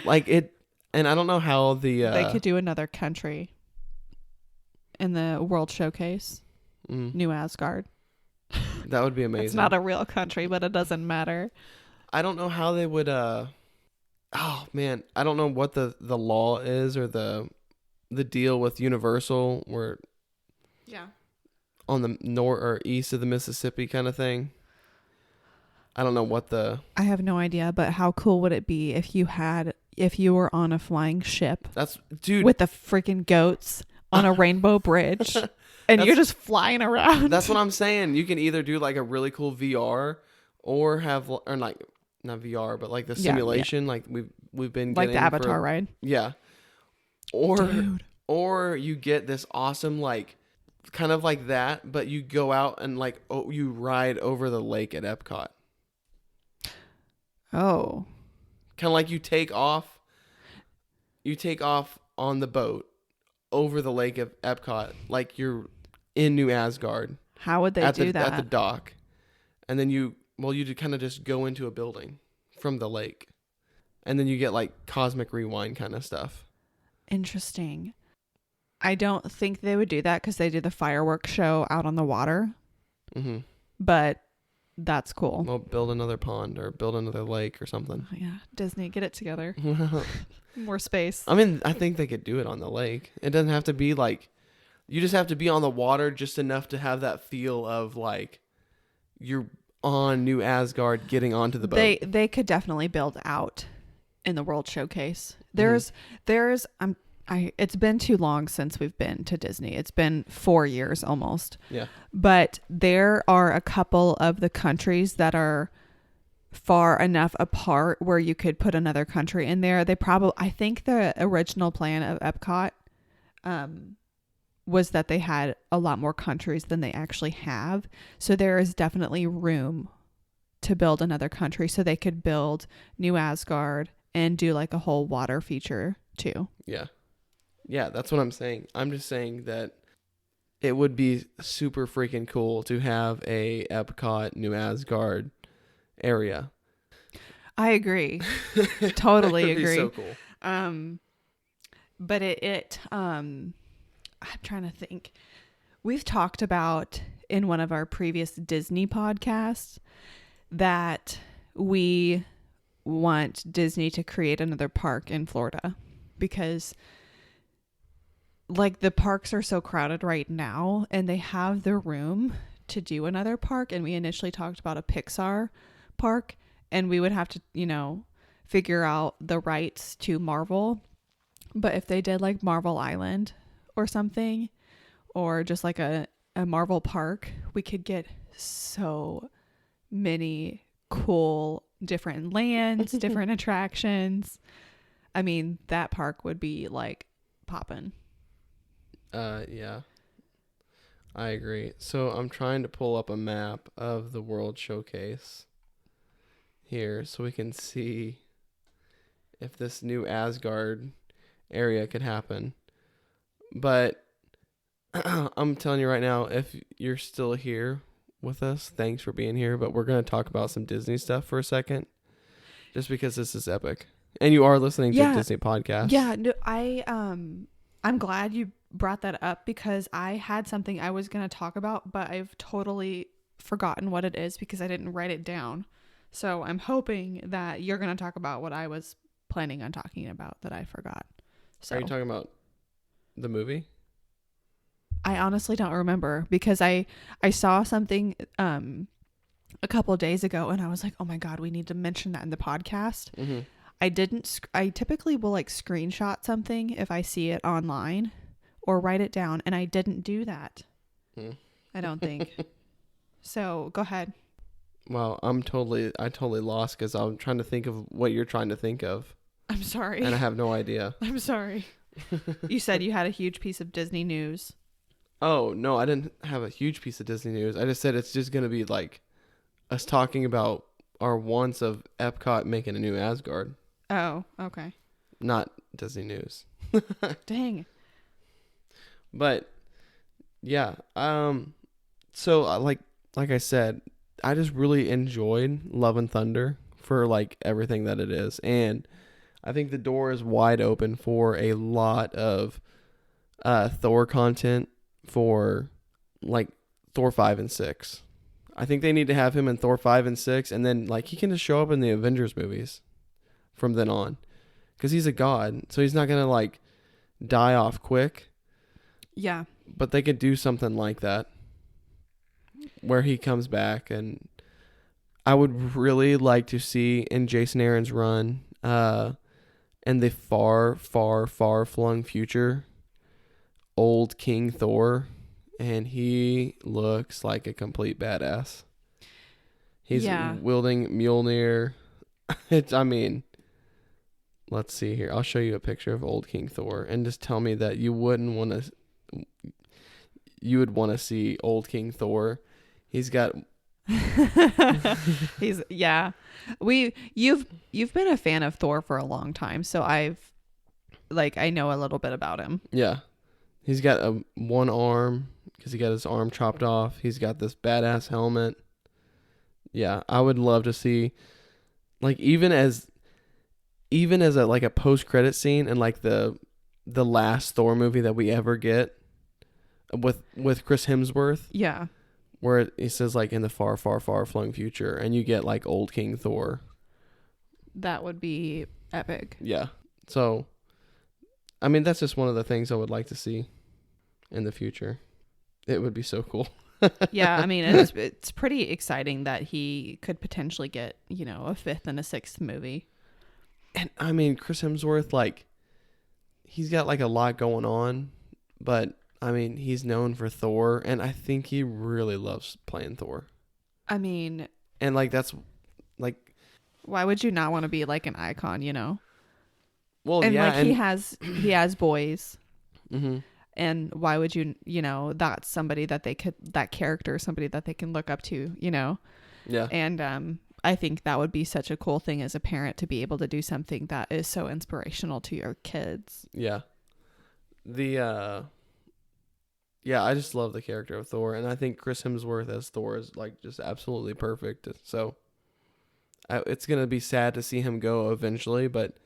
Like it, and I don't know how they could do another country in the World Showcase. New Asgard. That would be amazing. It's not a real country, but it doesn't matter. I don't know how they would oh man, I don't know what the law is, or the deal with Universal, where on the north or east of the Mississippi kind of thing. I don't know what I have no idea, but how cool would it be if you were on a flying ship with the freaking goats on a rainbow bridge and you're just flying around? That's what I'm saying. You can either do like a really cool VR or not VR, but like the Yeah, simulation, like we've been like getting the Avatar ride. Yeah. Or Dude. or you get this awesome like kind of like that, but you go out and like you ride over the lake at Epcot. Oh. Kind of like you take off on the boat over the lake of Epcot, like you're in New Asgard How would they do that? at the dock, and then you kind of just go into a building from the lake, and then you get like cosmic rewind kind of stuff. Interesting. I don't think they would do that because they do the fireworks show out on the water. Mm-hmm. But that's cool. Well, build another pond or build another lake or something. Yeah, Disney, get it together. More space. I mean, I think they could do it on the lake. It doesn't have to be like, you just have to be on the water just enough to have that feel of like you're on New Asgard getting onto the boat. They could definitely build out in the World Showcase. There's it's been too long since we've been to Disney. It's been 4 years almost. Yeah. But there are a couple of the countries that are far enough apart where you could put another country in there. I think the original plan of Epcot was that they had a lot more countries than they actually have. So there is definitely room to build another country, so they could build New Asgard and do like a whole water feature too. Yeah. Yeah, that's what I'm saying. I'm just saying that it would be super freaking cool to have a Epcot New Asgard area. I agree. Totally That would agree. be so cool. But I'm trying to think. We've talked about in one of our previous Disney podcasts that we want Disney to create another park in Florida because like the parks are so crowded right now and they have the room to do another park. And we initially talked about a Pixar park and we would have to, figure out the rights to Marvel. But if they did like Marvel Island or something, or just like a Marvel park, we could get so many cool different lands, different attractions. I mean, that park would be like poppin'. Yeah, I agree. So I'm trying to pull up a map of the World Showcase here so we can see if this New Asgard area could happen. But I'm telling you right now, if you're still here with us, thanks for being here. But we're going to talk about some Disney stuff for a second, just because this is epic. And you are listening to a Disney podcast. Yeah, no, I'm glad you brought that up because I had something I was going to talk about, but I've totally forgotten what it is because I didn't write it down. So I'm hoping that you're going to talk about what I was planning on talking about that I forgot. So Are you talking about the movie? I honestly don't remember because I saw something a couple of days ago and I was like, oh my God, we need to mention that in the podcast. Mm-hmm. I typically will like screenshot something if I see it online or write it down, and I didn't do that. I don't think. So go ahead. Well, I totally lost because I'm trying to think of what you're trying to think of. I'm sorry. And I have no idea. I'm sorry. You said you had a huge piece of Disney news. Oh, no, I didn't have a huge piece of Disney news. I just said it's just going to be like us talking about our wants of Epcot making a new Asgard. Oh, okay. Not Disney news. Dang. But yeah, so like I said, I just really enjoyed Love and Thunder for like everything that it is, and I think the door is wide open for a lot of Thor content for like Thor 5 and 6. I think they need to have him in Thor 5 and 6, and then like he can just show up in the Avengers movies from then on, because he's a god, so he's not gonna like die off quick. Yeah. But they could do something like that where he comes back, and I would really like to see in Jason Aaron's run in the far, far, far flung future, old King Thor, and he looks like a complete badass. He's wielding Mjolnir, I mean, let's see here. I'll show you a picture of old King Thor and just tell me that you would want to see old King Thor. He's got He's yeah. You've been a fan of Thor for a long time, so I know a little bit about him. Yeah. He's got one arm because he got his arm chopped off. He's got this badass helmet. Yeah, I would love to see, like, even as a like a post credit scene in like the last Thor movie that we ever get with Chris Hemsworth. Yeah. Where he says like in the far, far, far flung future, and you get like old King Thor. That would be epic. Yeah. So, I mean, that's just one of the things I would like to see in the future. It would be so cool. Yeah, I mean, it's pretty exciting that he could potentially get, a fifth and a sixth movie. And I mean, Chris Hemsworth, like, he's got like a lot going on, but I mean, he's known for Thor, and I think he really loves playing Thor. I mean, and like that's like, why would you not want to be like an icon, Well, and yeah, like he has boys. Mm-hmm. And why would you, that's somebody that that character, somebody that they can look up to, Yeah. And I think that would be such a cool thing as a parent to be able to do something that is so inspirational to your kids. Yeah. Yeah, I just love the character of Thor, and I think Chris Hemsworth as Thor is like just absolutely perfect. So it's going to be sad to see him go eventually, but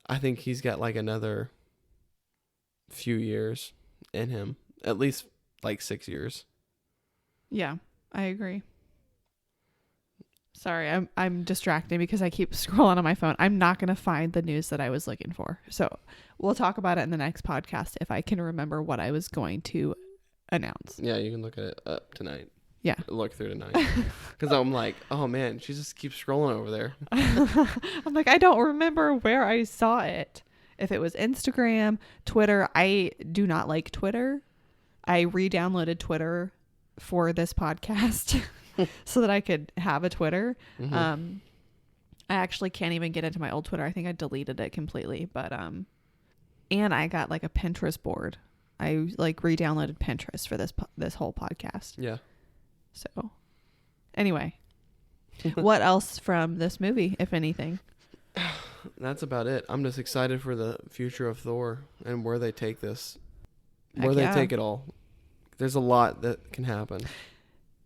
I think he's got like another few years in him, at least like 6 years. Yeah, I agree. Sorry, I'm distracted because I keep scrolling on my phone. I'm not going to find the news that I was looking for. So we'll talk about it in the next podcast if I can remember what I was going to announce. Yeah, you can look at it up tonight. Yeah. Look through tonight. Because I'm like, oh man, she just keeps scrolling over there. I'm like, I don't remember where I saw it. If it was Instagram, Twitter. I do not like Twitter. I re-downloaded Twitter for this podcast so that I could have a Twitter. Mm-hmm. I actually can't even get into my old Twitter. I think I deleted it completely. But and I got like a Pinterest board. I like re-downloaded Pinterest for this whole podcast. Yeah. So anyway, what else from this movie, if anything? That's about it. I'm just excited for the future of Thor and where they take this, Heck they yeah. take it all. There's a lot that can happen.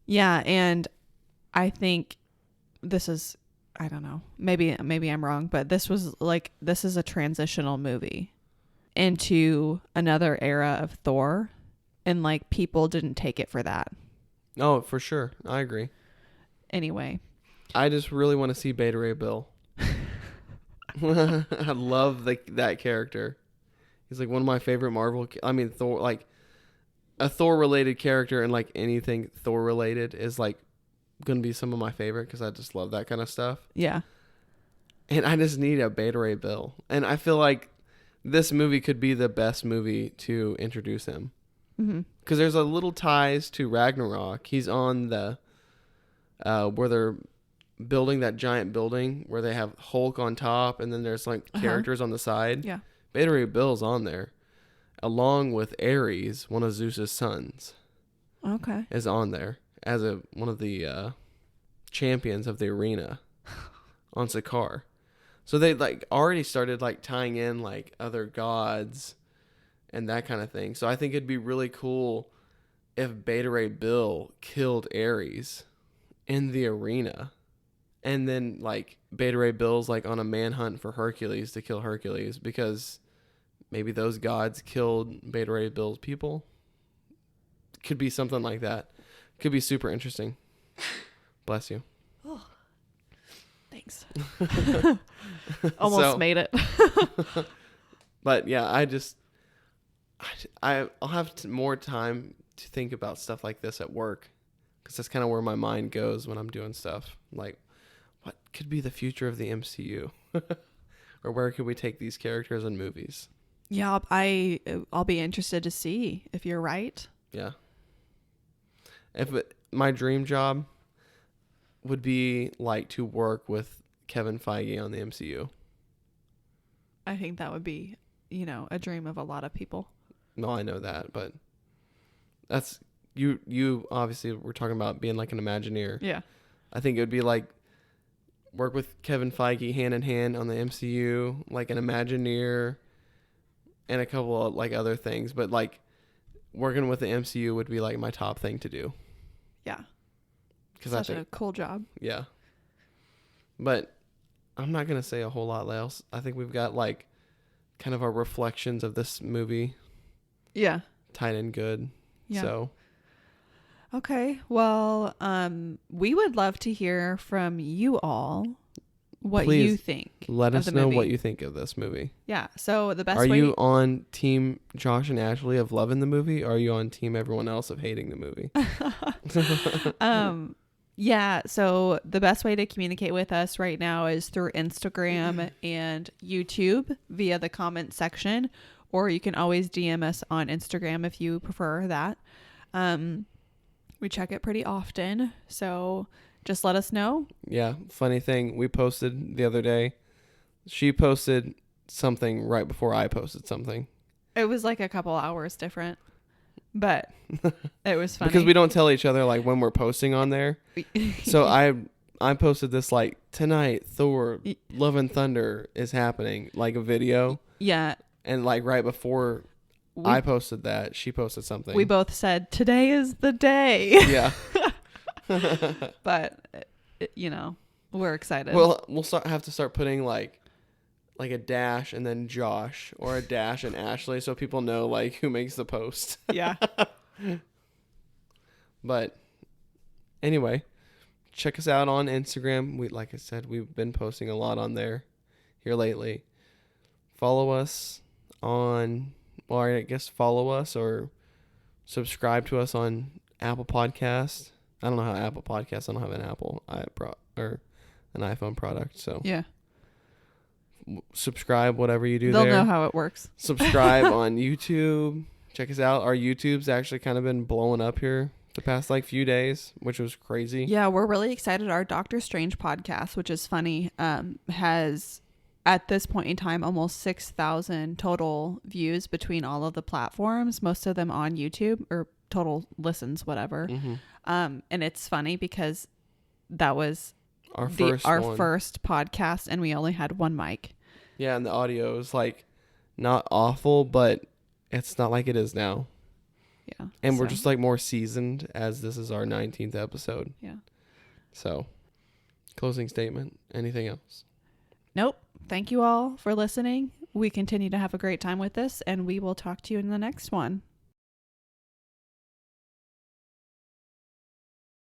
Yeah, and I think this is, I don't know, maybe I'm wrong, but this is a transitional movie into another era of Thor, and like people didn't take it for that. Oh, for sure. I agree. Anyway. I just really want to see Beta Ray Bill. I love that character. He's like one of my favorite Thor, like a Thor related character, and like anything Thor related is like going to be some of my favorite because I just love that kind of stuff. Yeah. And I just need a Beta Ray Bill. And I feel like this movie could be the best movie to introduce him. Mm-hmm. Because there's a little ties to Ragnarok. He's on the where they're building that giant building where they have Hulk on top, and then there's like characters on the side. Yeah. Beta Ray Bill's on there, along with Ares, one of Zeus's sons. Okay. Is on there as one of the champions of the arena on Sakaar. So they like already started like tying in like other gods and that kind of thing. So I think it'd be really cool if Beta Ray Bill killed Ares in the arena. And then like Beta Ray Bill's like on a manhunt for Hercules to kill Hercules because maybe those gods killed Beta Ray Bill's people. Could be something like that. Could be super interesting. Bless you. Oh, thanks. Almost made it. But yeah, I'll have more time to think about stuff like this at work because that's kind of where my mind goes when I'm doing stuff. Like, what could be the future of the MCU? Or where could we take these characters in movies? Yeah, I'll be interested to see if you're right. Yeah. My dream job would be like to work with Kevin Feige on the MCU. I think that would be, a dream of a lot of people. No, I know that, but that's you obviously we're talking about being like an Imagineer. Yeah. I think it would be like work with Kevin Feige hand in hand on the MCU, like an Imagineer and a couple of like other things, but like working with the MCU would be like my top thing to do. Yeah. Cuz Such a cool job. Yeah. But I'm not going to say a whole lot else. I think we've got like kind of our reflections of this movie. Yeah. Tied in good. Yeah. So. Okay. Well, we would love to hear from you all what Please you think. Let us know movie. what you think of this movie. Yeah. So the best Are way. you on team Josh and Ashley of loving the movie? Or are you on team everyone else of hating the movie? Yeah, so the best way to communicate with us right now is through Instagram and YouTube via the comment section, or you can always DM us on Instagram if you prefer that. We check it pretty often, so just let us know. Yeah, funny thing, we posted the other day. She posted something right before I posted something. It was like a couple hours different, but it was funny. Because we don't tell each other like when we're posting on there. So I posted this like tonight Thor Love and Thunder is happening, like a video. Yeah. And like right before I posted that, she posted something. We both said today is the day. Yeah. But we're excited. Well, we'll have to start putting like a dash and then Josh, or a dash and Ashley, so people know like who makes the post. Yeah. But anyway, check us out on Instagram. Like I said, we've been posting a lot on there here lately. Follow us on, well, I guess follow us or subscribe to us on Apple Podcasts. I don't know how Apple Podcasts. I don't have an Apple or an iPhone product, so yeah. Subscribe, whatever you do. They'll there. know how it works. Subscribe on YouTube. Check us out. Our YouTube's actually kind of been blowing up here the past like few days, which was crazy. Yeah, we're really excited. Our Doctor Strange podcast, which is funny, has at this point in time almost 6,000 total views between all of the platforms, most of them on YouTube, or total listens, whatever. Mm-hmm. And it's funny because that was our first podcast, and we only had one mic. Yeah, and the audio is like not awful, but it's not like it is now. Yeah. And we're just like more seasoned, as this is our 19th episode. Yeah. So, closing statement. Anything else? Nope. Thank you all for listening. We continue to have a great time with this, and we will talk to you in the next one.